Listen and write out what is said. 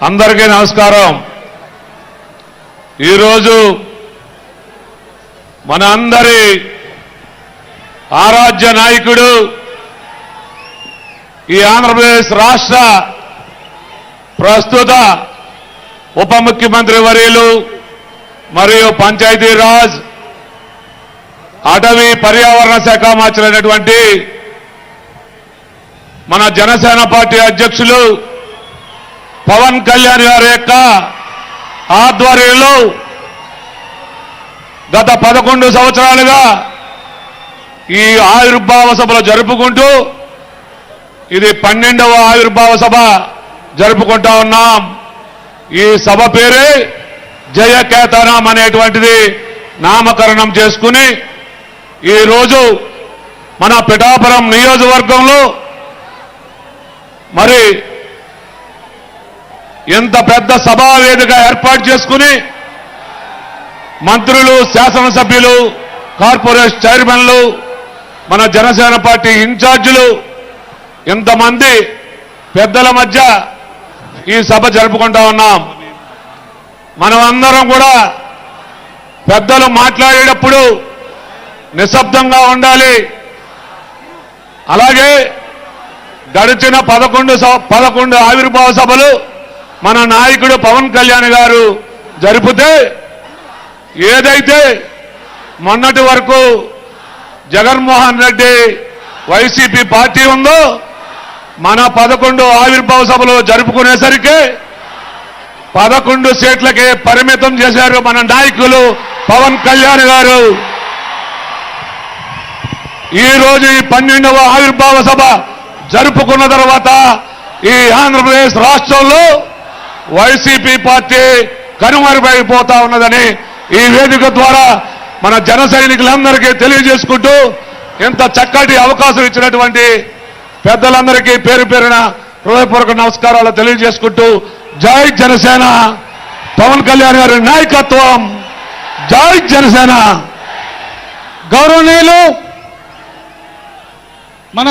అందరికీ నమస్కారం। ఈరోజు మన అందరి ఆరాధ్య నాయకుడు ఈ ఆంధ్రప్రదేశ్ రాష్ట్ర ప్రస్తుత ఉప ముఖ్యమంత్రి వర్యులు మరియు పంచాయతీరాజ్ అటవీ పర్యావరణ శాఖ మంత్రి మన జనసేన పార్టీ అధ్యక్షులు పవన్ కళ్యాణ్ గారి యొక్క ఆధ్వర్యంలో గత 11 సంవత్సరాలుగా ఈ ఆవిర్భావ సభలు జరుపుకుంటూ ఇది 12వ ఆవిర్భావ సభ జరుపుకుంటా ఉన్నాం। ఈ సభ పేరే జయకేతనం అనేటువంటిది నామకరణం చేసుకుని ఈ రోజు మన పిఠాపురం నియోజకవర్గంలో మరి ఎంత పెద్ద సభా వేదిక ఏర్పాటు చేసుకుని మంత్రులు, శాసనసభ్యులు, కార్పొరేషన్ చైర్మన్లు, మన జనసేన పార్టీ ఇన్ఛార్జీలు ఇంతమంది పెద్దల మధ్య ఈ సభ జరుపుకుంటా ఉన్నాం। మనమందరం కూడా పెద్దలు మాట్లాడేటప్పుడు నిశ్శబ్దంగా ఉండాలి। అలాగే గడిచిన 11 ఆవిర్భావ సభలు మన నాయకుడు పవన్ కళ్యాణ్ గారు జరిపితే ఏదైతే మొన్నటి వరకు జగన్మోహన్ రెడ్డి వైసీపీ పార్టీ ఉందో మన 11 ఆవిర్భావ సభలు జరుపుకునేసరికి 11 సీట్లకే పరిమితం చేశారు మన నాయకులు పవన్ కళ్యాణ్ గారు। ఈ రోజు ఈ 12వ ఆవిర్భావ సభ జరుపుకున్న తర్వాత ఈ ఆంధ్రప్రదేశ్ రాష్ట్రంలో వైసీపీ పార్టీ కనుమరుగైపోతా ఉన్నదని ఈ వేదిక ద్వారా మన జన సైనికులందరికీ తెలియజేసుకుంటూ ఇంత చక్కటి అవకాశం ఇచ్చినటువంటి పెద్దలందరికీ పేరు పేరున హృదయపూర్వక నమస్కారాలు తెలియజేసుకుంటూ జై జనసేన, పవన్ కళ్యాణ్ గారి నాయకత్వం, జై జనసేన। గౌరవనీయులు మన